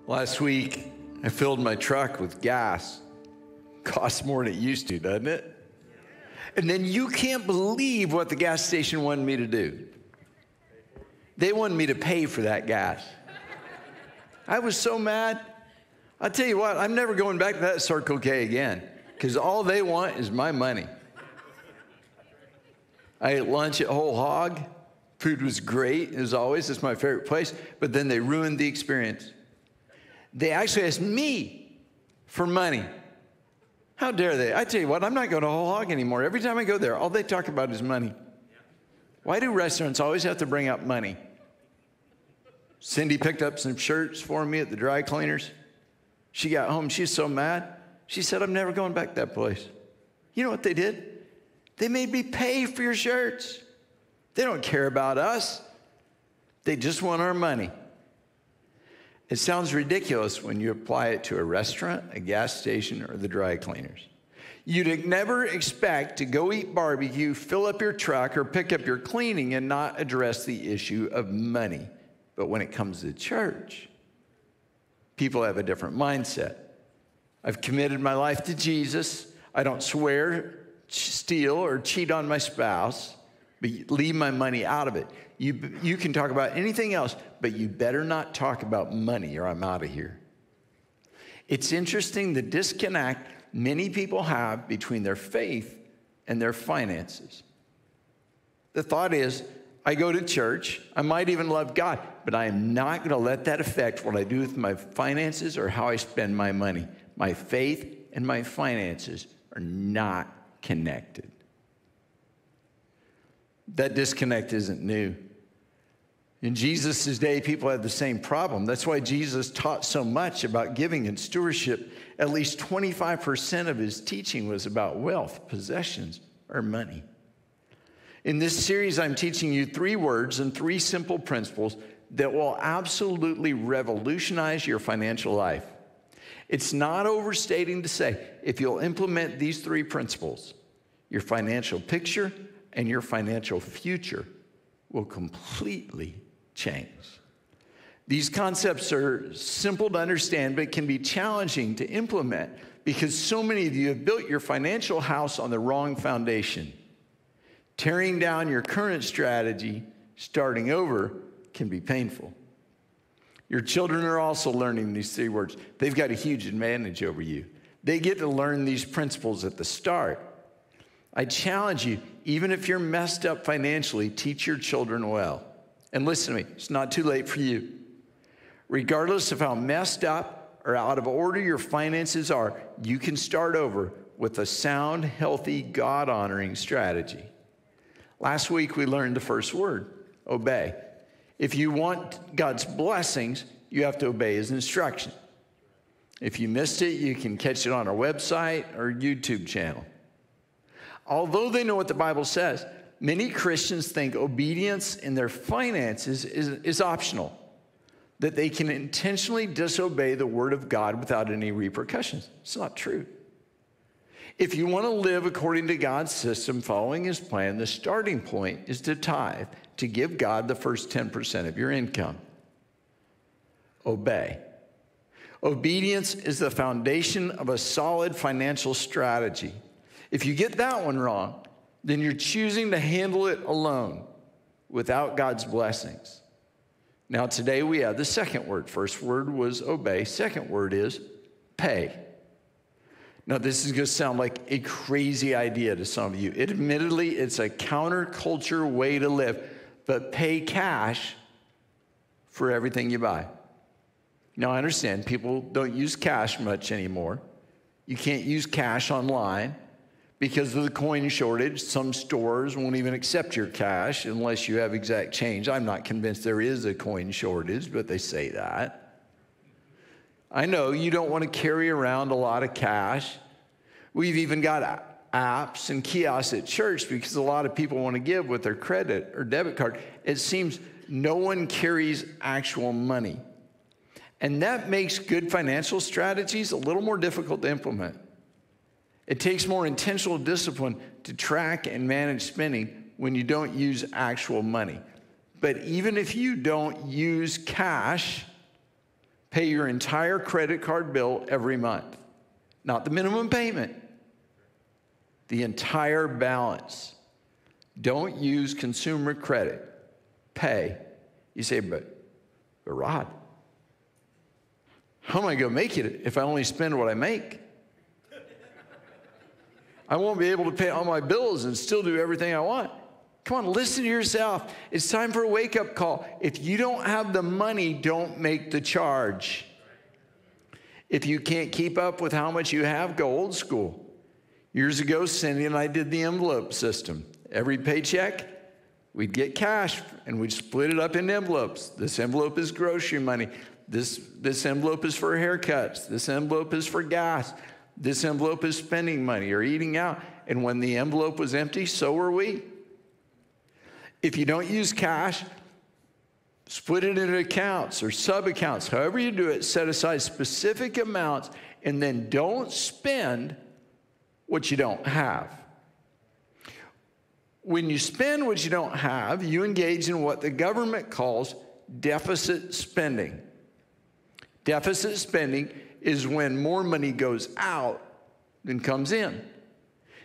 Last week, I filled my truck with gas. Costs more than it used to, doesn't it? And then you can't believe what the gas station wanted me to do. They wanted me to pay for that gas. I was so mad. I'll tell you what, I'm never going back to that Circle K again, because all they want is my money. I ate lunch at Whole Hog. Food was great, as always. It's my favorite place. But then they ruined the experience. They actually asked me for money. How dare they? I tell you what, I'm not going to Whole Hog anymore. Every time I go there, all they talk about is money. Why do restaurants always have to bring up money? Cindy picked up some shirts for me at the dry cleaners. She got home. She's so mad. She said, I'm never going back to that place. You know what they did? They made me pay for your shirts. They don't care about us. They just want our money. It sounds ridiculous when you apply it to a restaurant, a gas station, or the dry cleaners. You'd never expect to go eat barbecue, fill up your truck, or pick up your cleaning and not address the issue of money. But when it comes to church, people have a different mindset. I've committed my life to Jesus. I don't swear, steal, or cheat on my spouse, but leave my money out of it. You can talk about anything else, but you better not talk about money or I'm out of here. It's interesting the disconnect many people have between their faith and their finances. The thought is, I go to church, I might even love God, but I am not going to let that affect what I do with my finances or how I spend my money. My faith and my finances are not connected. That disconnect isn't new. In Jesus' day, people had the same problem. That's why Jesus taught so much about giving and stewardship. At least 25% of his teaching was about wealth, possessions, or money. In this series, I'm teaching you 3 words and 3 simple principles that will absolutely revolutionize your financial life. It's not overstating to say, if you'll implement these 3 principles, your financial picture and your financial future will completely change. These concepts are simple to understand, but can be challenging to implement because so many of you have built your financial house on the wrong foundation. Tearing down your current strategy, starting over, can be painful. Your children are also learning these 3 words. They've got a huge advantage over you. They get to learn these principles at the start. I challenge you, even if you're messed up financially, teach your children well. And listen to me, it's not too late for you. Regardless of how messed up or out of order your finances are, you can start over with a sound, healthy, God-honoring strategy. Last week, we learned the first word, obey. If you want God's blessings, you have to obey his instruction. If you missed it, you can catch it on our website or YouTube channel. Although they know what the Bible says, many Christians think obedience in their finances is optional, that they can intentionally disobey the word of God without any repercussions. It's not true. If you want to live according to God's system, following his plan, the starting point is to tithe, to give God the first 10% of your income. Obey. Obedience is the foundation of a solid financial strategy. If you get that one wrong, then you're choosing to handle it alone without God's blessings. Now today we have the second word. First word was obey. Second word is pay. Now this is going to sound like a crazy idea to some of you. Admittedly, it's a counterculture way to live, but pay cash for everything you buy. Now I understand people don't use cash much anymore. You can't use cash online. Because of the coin shortage, some stores won't even accept your cash unless you have exact change. I'm not convinced there is a coin shortage, but they say that. I know you don't want to carry around a lot of cash. We've even got apps and kiosks at church because a lot of people want to give with their credit or debit card. It seems no one carries actual money. And that makes good financial strategies a little more difficult to implement. It takes more intentional discipline to track and manage spending when you don't use actual money. But even if you don't use cash, Pay your entire credit card bill every month. Not the minimum payment. The entire balance. Don't use consumer credit. Pay. You say, but Rod, how am I going to make it if I only spend what I make? I won't be able to pay all my bills and still do everything I want. Come on, listen to yourself. It's time for a wake-up call. If you don't have the money, don't make the charge. If you can't keep up with how much you have, go old school. Years ago, Cindy and I did the envelope system. Every paycheck, we'd get cash, and we'd split it up into envelopes. This envelope is grocery money. This envelope is for haircuts. This envelope is for gas. This envelope is spending money or eating out. And when the envelope was empty, so were we. If you don't use cash, split it into accounts or sub-accounts. However you do it, set aside specific amounts, and then don't spend what you don't have. When you spend what you don't have, you engage in what the government calls deficit spending. Deficit spending is when more money goes out than comes in.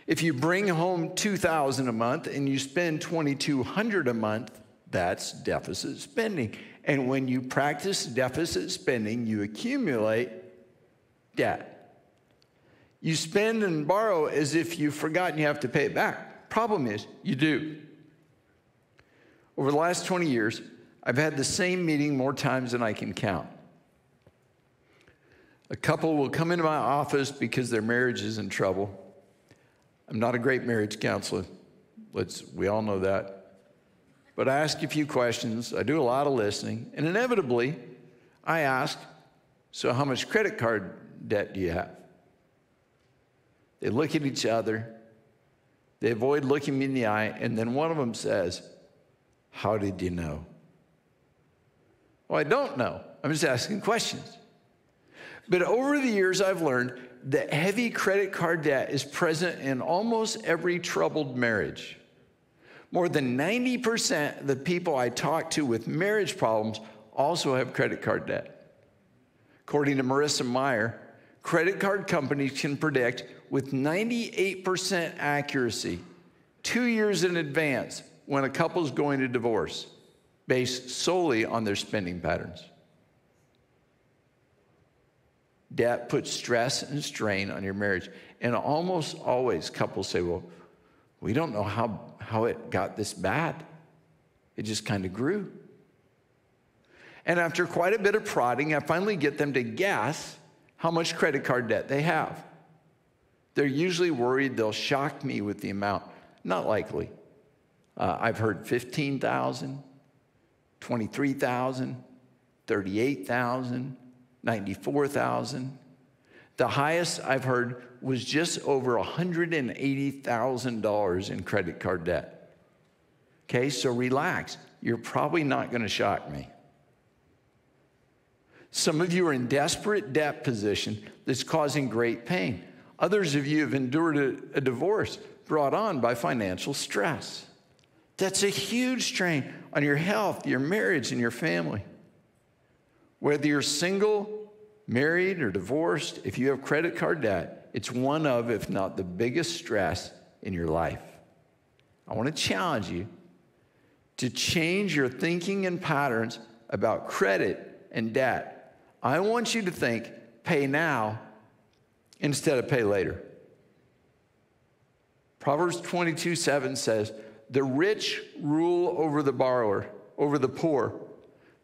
If you bring home $2,000 a month and you spend $2,200 a month, that's deficit spending. And when you practice deficit spending, you accumulate debt. You spend and borrow as if you've forgotten you have to pay it back. Problem is, you do. Over the last 20 years, I've had the same meeting more times than I can count. A couple will come into my office because their marriage is in trouble. I'm not a great marriage counselor. We all know that. But I ask a few questions. I do a lot of listening. And inevitably, I ask, so how much credit card debt do you have? They look at each other. They avoid looking me in the eye. And then one of them says, how did you know? Well, I don't know. I'm just asking questions. But over the years, I've learned that heavy credit card debt is present in almost every troubled marriage. More than 90% of the people I talk to with marriage problems also have credit card debt. According to Marissa Meyer, credit card companies can predict with 98% accuracy 2 years in advance when a couple is going to divorce based solely on their spending patterns. Debt puts stress and strain on your marriage. And almost always couples say, well, we don't know how it got this bad. It just kind of grew. And after quite a bit of prodding, I finally get them to guess how much credit card debt they have. They're usually worried they'll shock me with the amount. Not likely. I've heard $15,000, $23,000, $38,000, $94,000. The highest I've heard was just over $180,000 in credit card debt. Okay, so relax. You're probably not going to shock me. Some of you are in desperate debt position that's causing great pain. Others of you have endured a divorce brought on by financial stress. That's a huge strain on your health, your marriage, and your family. Whether you're single, married, or divorced, if you have credit card debt, it's one of, if not the biggest stress in your life. I want to challenge you to change your thinking and patterns about credit and debt. I want you to think, pay now instead of pay later. Proverbs 22:7 says, the rich rule over the borrower, over the poor.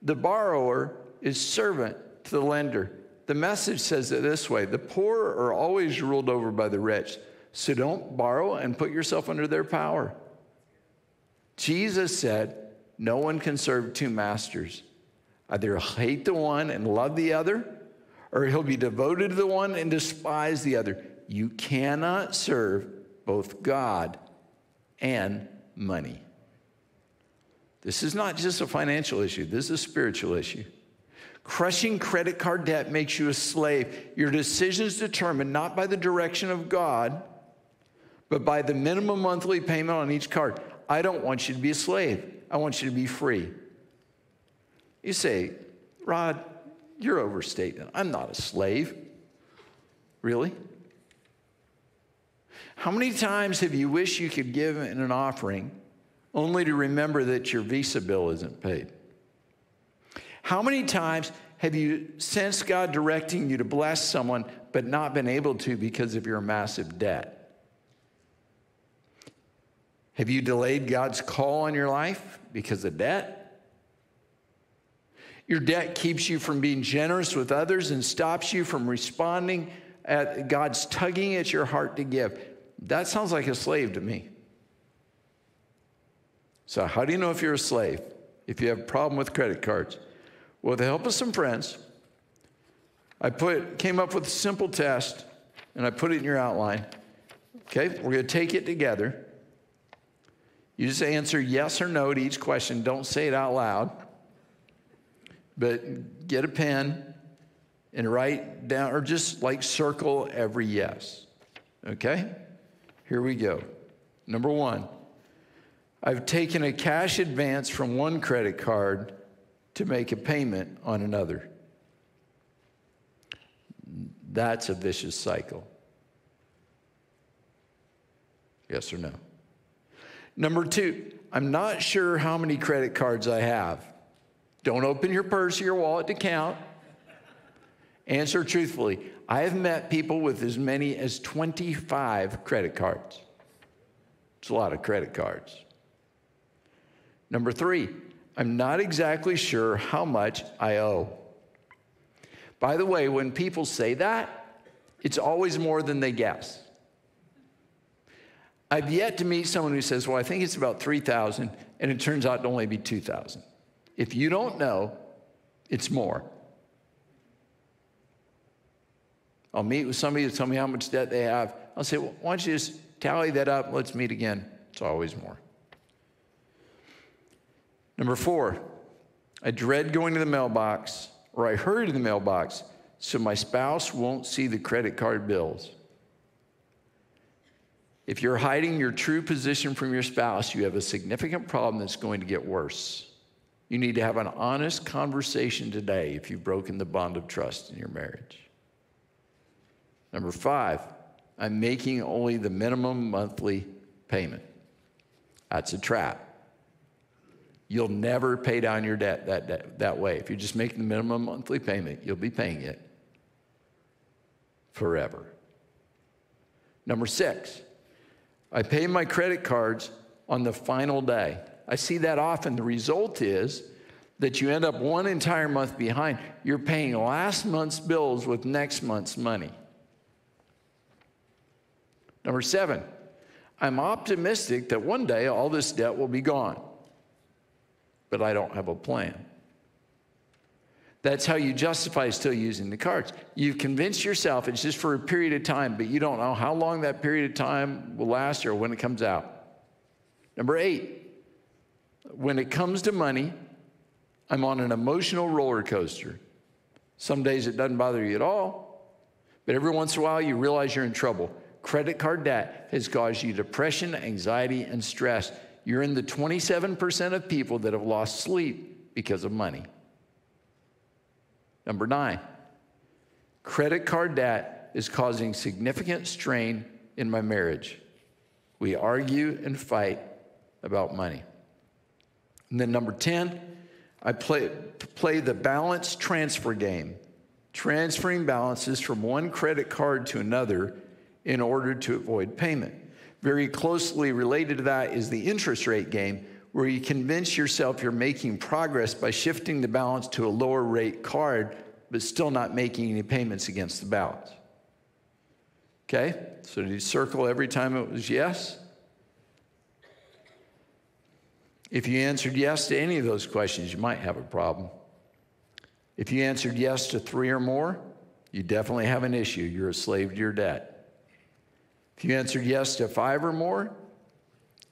The borrower is servant to the lender. The Message says it this way: the poor are always ruled over by the rich, so don't borrow and put yourself under their power. Jesus said, no one can serve two masters. Either hate the one and love the other, or he'll be devoted to the one and despise the other. You cannot serve both God and money. This is not just a financial issue. This is a spiritual issue. Crushing credit card debt makes you a slave. Your decisions determined not by the direction of God, but by the minimum monthly payment on each card. I don't want you to be a slave. I want you to be free. You say, Rod, You're overstating. I'm not a slave. Really? How many times have you wished you could give in an offering only to remember that your Visa bill isn't paid? How many times have you sensed God directing you to bless someone but not been able to because of your massive debt? Have you delayed God's call on your life because of debt? Your debt keeps you from being generous with others and stops you from responding at God's tugging at your heart to give. That sounds like a slave to me. So how do you know if you're a slave? If you have a problem with credit cards? Well, with the help of some friends, I came up with a simple test, and I put it in your outline. Okay, we're going to take it together. You just answer yes or no to each question. Don't say it out loud. But get a pen and write down, or just like circle every yes. Okay? Here we go. Number 1, I've taken a cash advance from one credit card to make a payment on another. That's a vicious cycle. Yes or no? Number 2, I'm not sure how many credit cards I have. Don't open your purse or your wallet to count. Answer truthfully. I have met people with as many as 25 credit cards. It's a lot of credit cards. Number 3, I'm not exactly sure how much I owe. By the way, when people say that, it's always more than they guess. I've yet to meet someone who says, well, I think it's about $3,000, and it turns out to only be $2,000. If you don't know, it's more. I'll meet with somebody to tell me how much debt they have. I'll say, well, why don't you just tally that up? Let's meet again. It's always more. Number 4, I dread going to the mailbox, or I hurry to the mailbox so my spouse won't see the credit card bills. If you're hiding your true position from your spouse, you have a significant problem that's going to get worse. You need to have an honest conversation today if you've broken the bond of trust in your marriage. Number 5, I'm making only the minimum monthly payment. That's a trap. You'll never pay down your debt that way. If you're just making the minimum monthly payment, you'll be paying it forever. Number 6, I pay my credit cards on the final day. I see that often. The result is that you end up one entire month behind. You're paying last month's bills with next month's money. Number 7, I'm optimistic that one day all this debt will be gone, but I don't have a plan. That's how you justify still using the cards. You've convinced yourself it's just for a period of time, but you don't know how long that period of time will last or when it comes out. Number 8, when it comes to money, I'm on an emotional roller coaster. Some days it doesn't bother you at all, but every once in a while you realize you're in trouble. Credit card debt has caused you depression, anxiety, and stress. You're in the 27% of people that have lost sleep because of money. Number 9, credit card debt is causing significant strain in my marriage. We argue and fight about money. And then number 10, I play the balance transfer game, transferring balances from one credit card to another in order to avoid payment. Very closely related to that is the interest rate game, where you convince yourself you're making progress by shifting the balance to a lower rate card, but still not making any payments against the balance. Okay? So did you circle every time it was yes? If you answered yes to any of those questions, you might have a problem. If you answered yes to 3 or more, you definitely have an issue. You're a slave to your debt. If you answered yes to 5 or more,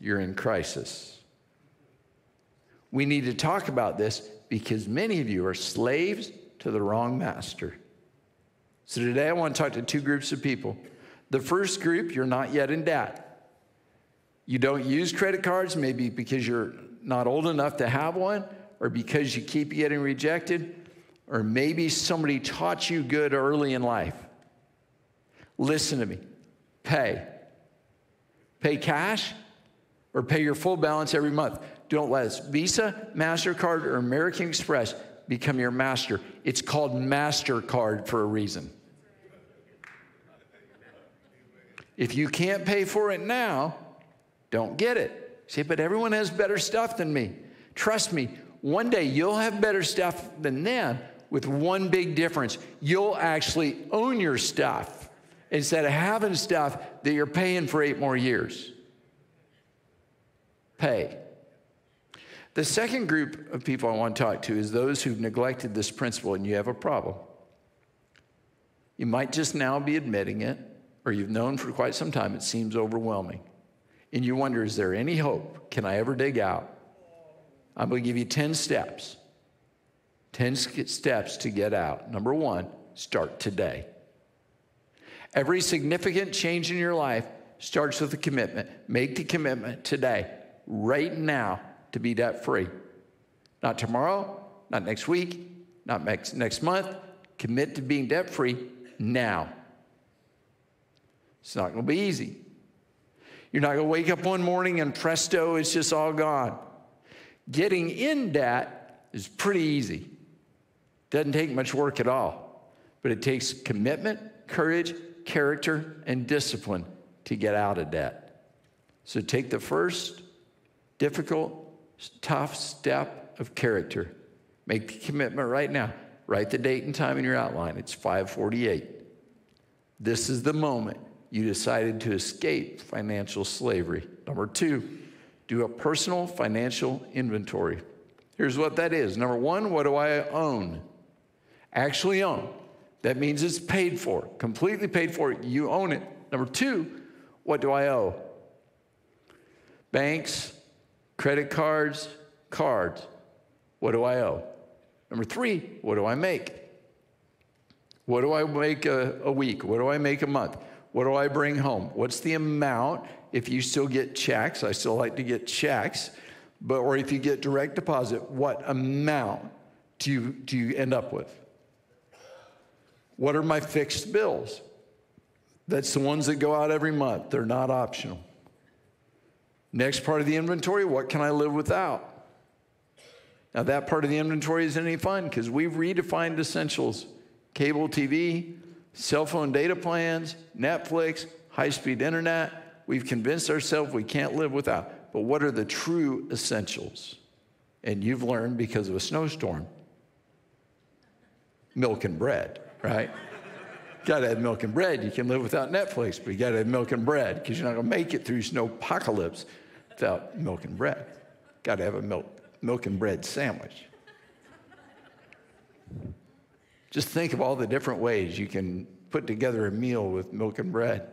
you're in crisis. We need to talk about this because many of you are slaves to the wrong master. So today I want to talk to 2 groups of people. The first group, you're not yet in debt. You don't use credit cards, maybe because you're not old enough to have one or because you keep getting rejected. or maybe somebody taught you good early in life. Listen to me. Pay. Pay cash or pay your full balance every month. Don't let Visa, MasterCard, or American Express become your master. It's called MasterCard for a reason. If you can't pay for it now, don't get it. Say, but everyone has better stuff than me. Trust me, one day you'll have better stuff than them with one big difference. You'll actually own your stuff instead of having stuff that you're paying for 8 more years. Pay. The second group of people I want to talk to is those who've neglected this principle and you have a problem. You might just now be admitting it, or you've known for quite some time it seems overwhelming. And you wonder, is there any hope? Can I ever dig out? I'm going to give you 10 steps. 10 steps to get out. Number 1, start today. Every significant change in your life starts with a commitment. Make the commitment today, right now, to be debt-free. Not tomorrow, not next week, not next month. Commit to being debt-free now. It's not going to be easy. You're not going to wake up one morning and presto, it's just all gone. Getting in debt is pretty easy. Doesn't take much work at all. But it takes commitment, courage, character, and discipline to get out of debt. So take the first difficult, tough step of character. Make the commitment right now. Write the date and time in your outline. It's 5:48. This is the moment you decided to escape financial slavery. Number 2, do a personal financial inventory. Here's what that is. Number 1, what do I own? Actually own. That means it's paid for, completely paid for. You own it. Number 2, what do I owe? Banks, credit cards, cards. What do I owe? Number 3, what do I make? What do I make a week? What do I make a month? What do I bring home? What's the amount? If you still get checks, I still like to get checks, or if you get direct deposit, what amount do you end up with? What are my fixed bills? That's the ones that go out every month. They're not optional. Next part of the inventory, what can I live without? Now that part of the inventory isn't any fun because we've redefined essentials. Cable TV, cell phone data plans, Netflix, high-speed internet. We've convinced ourselves we can't live without. But what are the true essentials? And you've learned because of a snowstorm. Milk and bread, right? Got to have milk and bread. You can live without Netflix, but you got to have milk and bread because you're not going to make it through snowpocalypse without milk and bread. Got to have a milk and bread sandwich. Just think of all the different ways you can put together a meal with milk and bread.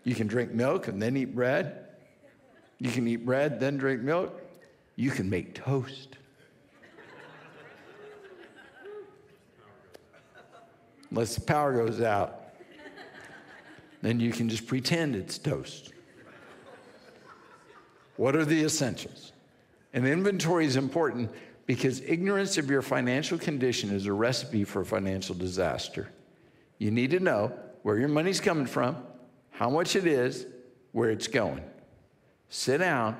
You can drink milk and then eat bread. You can eat bread, then drink milk. You can make toast. Unless the power goes out, then you can just pretend it's toast. What are the essentials? An inventory is important because ignorance of your financial condition is a recipe for financial disaster. You need to know where your money's coming from, how much it is, where it's going. Sit down,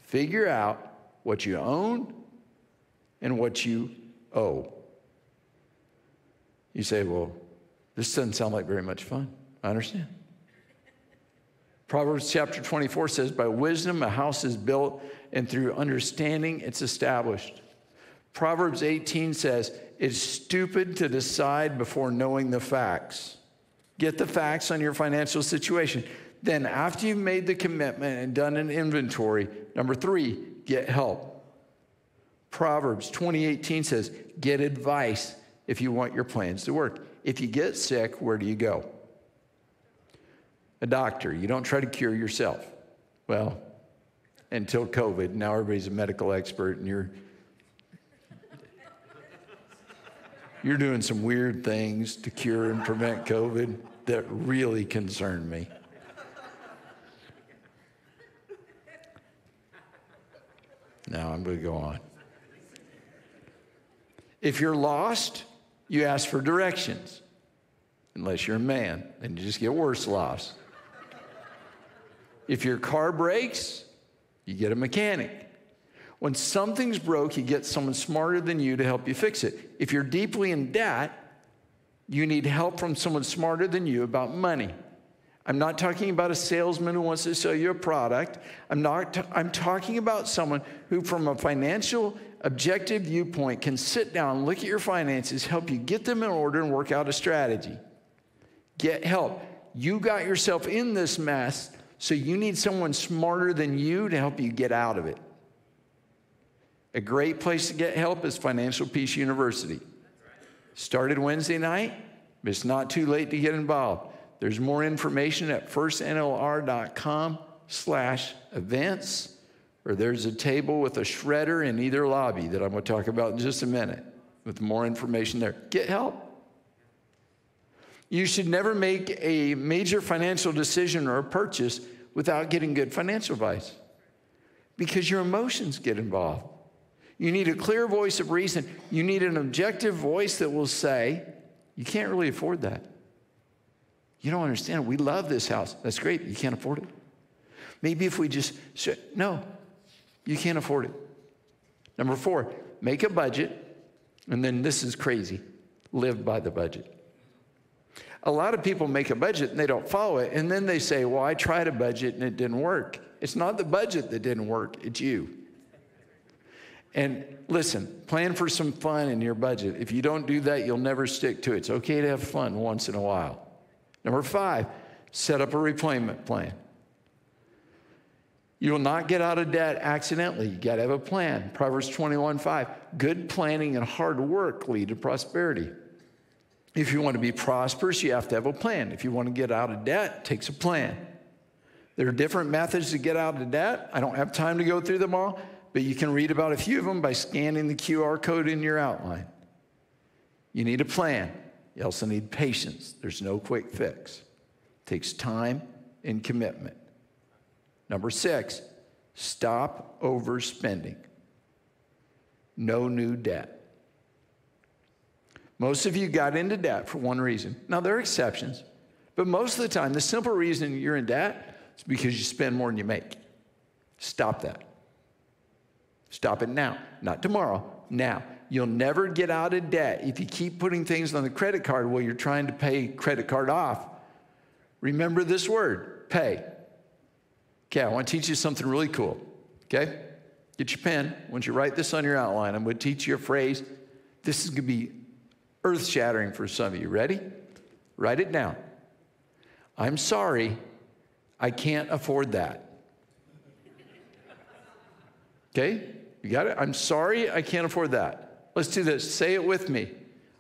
figure out what you own and what you owe. You say, well, this doesn't sound like very much fun. I understand. Proverbs chapter 24 says, by wisdom a house is built, and through understanding it's established. Proverbs 18 says, it's stupid to decide before knowing the facts. Get the facts on your financial situation. Then after you've made the commitment and done an inventory, number 3, get help. Proverbs 20:18 says, get advice if you want your plans to work. If you get sick, where do you go? A doctor. You don't try to cure yourself. Well, until COVID, now everybody's a medical expert and you're doing some weird things to cure and prevent COVID that really concern me. Now I'm going to go on. If you're lost, You ask for directions. Unless you're a man, then you just get worse loss. If your car breaks, you get a mechanic. When something's broke, you get someone smarter than you to help you fix it. If you're deeply in debt, you need help from someone smarter than you about money. I'm not talking about a salesman who wants to sell you a product. I'm talking about someone who, from a financial objective viewpoint, can sit down, look at your finances, help you get them in order, and work out a strategy. Get help. You got yourself in this mess, so you need someone smarter than you to help you get out of it. A great place to get help is Financial Peace University. Started Wednesday night, but it's not too late to get involved. There's more information at firstnlr.com/events, or there's a table with a shredder in either lobby that I'm going to talk about in just a minute with more information there. Get help. You should never make a major financial decision or a purchase without getting good financial advice, because your emotions get involved. You need a clear voice of reason. You need an objective voice that will say, you can't really afford that. You don't understand. We love this house. That's great. You can't afford it. Maybe if we just say, no, you can't afford it. Number 4, make a budget. And then this is crazy. Live by the budget. A lot of people make a budget and they don't follow it. And then they say, well, I tried a budget and it didn't work. It's not the budget that didn't work. It's you. And listen, plan for some fun in your budget. If you don't do that, you'll never stick to it. It's okay to have fun once in a while. Number 5, set up a repayment plan. You will not get out of debt accidentally. You got to have a plan. Proverbs 21:5. Good planning and hard work lead to prosperity. If you want to be prosperous, you have to have a plan. If you want to get out of debt, it takes a plan. There are different methods to get out of debt. I don't have time to go through them all, but you can read about a few of them by scanning the QR code in your outline. You need a plan. You also need patience. There's no quick fix. It takes time and commitment. Number 6, stop overspending. No new debt. Most of you got into debt for one reason. Now, there are exceptions, but most of the time, the simple reason you're in debt is because you spend more than you make. Stop that. Stop it now, not tomorrow, now. You'll never get out of debt if you keep putting things on the credit card while you're trying to pay credit card off. Remember this word, pay. Okay, I want to teach you something really cool, okay? Get your pen. Once you write this on your outline, I'm going to teach you a phrase. This is going to be earth-shattering for some of you. Ready? Write it down. I'm sorry, I can't afford that. Okay? You got it? I'm sorry, I can't afford that. Let's do this. Say it with me.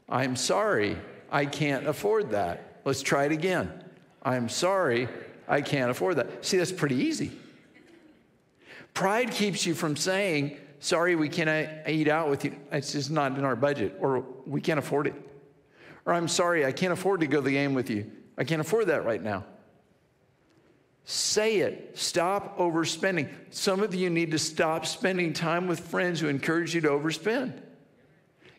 I'm sorry, I can't afford that. Let's try it again. I'm sorry, I can't afford that. See, that's pretty easy. Pride keeps you from saying, sorry, we can't eat out with you. It's just not in our budget, or we can't afford it. Or I'm sorry, I can't afford to go to the game with you. I can't afford that right now. Say it. Stop overspending. Some of you need to stop spending time with friends who encourage you to overspend.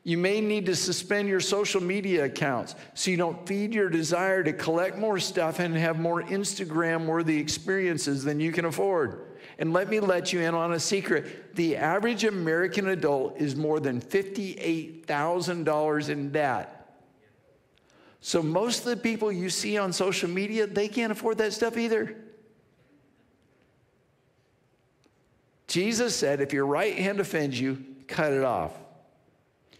You may need to suspend your social media accounts so you don't feed your desire to collect more stuff and have more Instagram-worthy experiences than you can afford. And let me let you in on a secret. The average American adult is more than $58,000 in debt. So most of the people you see on social media, they can't afford that stuff either. Jesus said, if your right hand offends you, cut it off.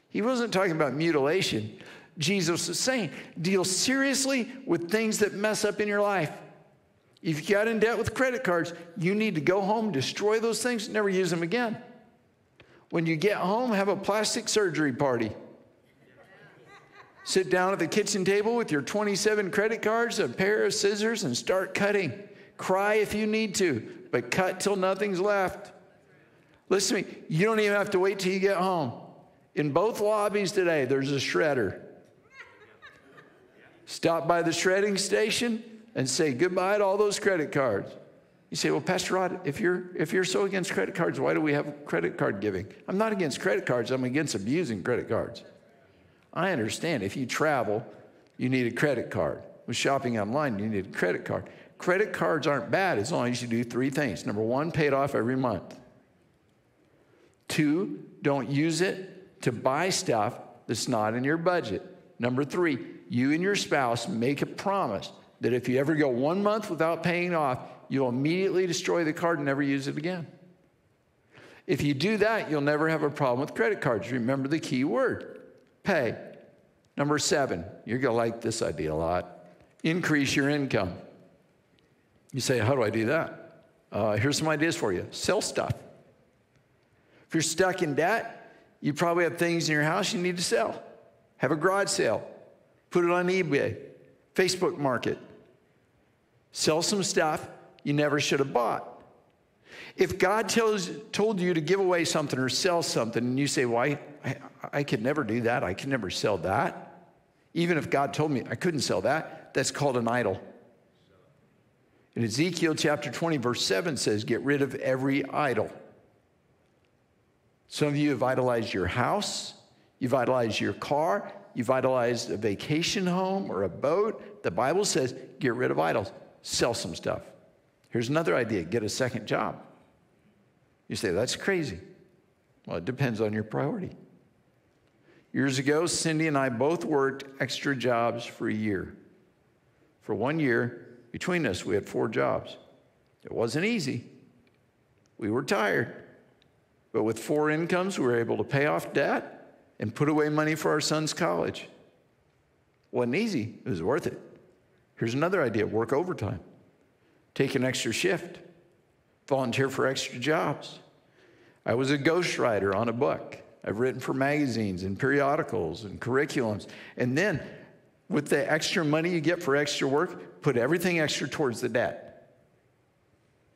He wasn't talking about mutilation. Jesus was saying, deal seriously with things that mess up in your life. If you got in debt with credit cards, you need to go home, destroy those things, never use them again. When you get home, have a plastic surgery party. Sit down at the kitchen table with your 27 credit cards, a pair of scissors, and start cutting. Cry if you need to, but cut till nothing's left. Listen to me, you don't even have to wait till you get home. In both lobbies today, there's a shredder. Stop by the shredding station and say goodbye to all those credit cards. You say, well, Pastor Rod, if you're so against credit cards, why do we have credit card giving? I'm not against credit cards. I'm against abusing credit cards. I understand. If you travel, you need a credit card. With shopping online, you need a credit card. Credit cards aren't bad as long as you do 3 things. Number 1, pay it off every month. 2, don't use it to buy stuff that's not in your budget. Number 3, you and your spouse make a promise that if you ever go 1 month without paying it off, you'll immediately destroy the card and never use it again. If you do that, you'll never have a problem with credit cards. Remember the key word, pay. Number 7, you're going to like this idea a lot. Increase your income. You say, how do I do that? Here's some ideas for you. Sell stuff. If you're stuck in debt, you probably have things in your house you need to sell. Have a garage sale. Put it on eBay, Facebook Market. Sell some stuff you never should have bought. If God told you to give away something or sell something, and you say, well, I could never do that. I could never sell that. Even if God told me I couldn't sell that, that's called an idol. In Ezekiel chapter 20, verse 7 says, get rid of every idol. Some of you have idolized your house. You've idolized your car. You've idolized a vacation home or a boat. The Bible says, get rid of idols. Sell some stuff. Here's another idea. Get a second job. You say, that's crazy. Well, it depends on your priority. Years ago, Cindy and I both worked extra jobs for a year. For 1 year, between us, we had 4 jobs. It wasn't easy. We were tired. But with 4 incomes, we were able to pay off debt and put away money for our son's college. Wasn't easy. It was worth it. Here's another idea. Work overtime. Take an extra shift. Volunteer for extra jobs. I was a ghostwriter on a book. I've written for magazines and periodicals and curriculums. And then, with the extra money you get for extra work, put everything extra towards the debt.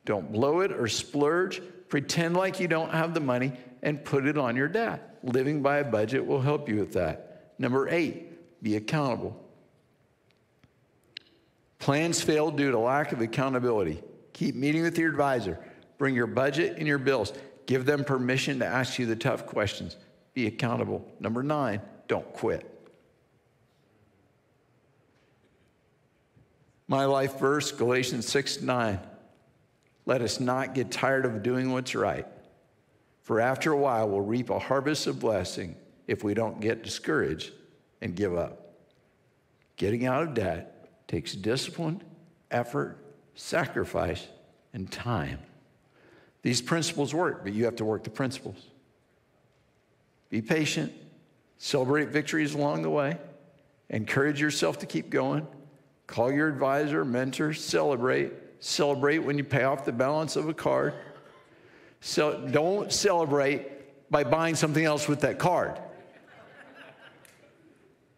Don't blow it or splurge. Pretend like you don't have the money and put it on your debt. Living by a budget will help you with that. Number 8, be accountable. Plans fail due to lack of accountability. Keep meeting with your advisor. Bring your budget and your bills. Give them permission to ask you the tough questions. Be accountable. Number 9, don't quit. My life verse, Galatians 6:9. Let us not get tired of doing what's right, for after a while we'll reap a harvest of blessing if we don't get discouraged and give up. Getting out of debt takes discipline, effort, sacrifice, and time. These principles work, but you have to work the principles. Be patient, celebrate victories along the way, encourage yourself to keep going, call your advisor, mentor, celebrate when you pay off the balance of a card. So don't celebrate by buying something else with that card.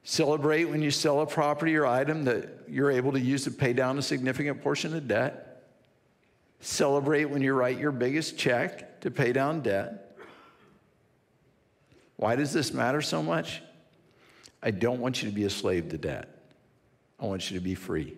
Celebrate when you sell a property or item that you're able to use to pay down a significant portion of debt. Celebrate when you write your biggest check to pay down debt. Why does this matter so much? I don't want you to be a slave to debt. I want you to be free.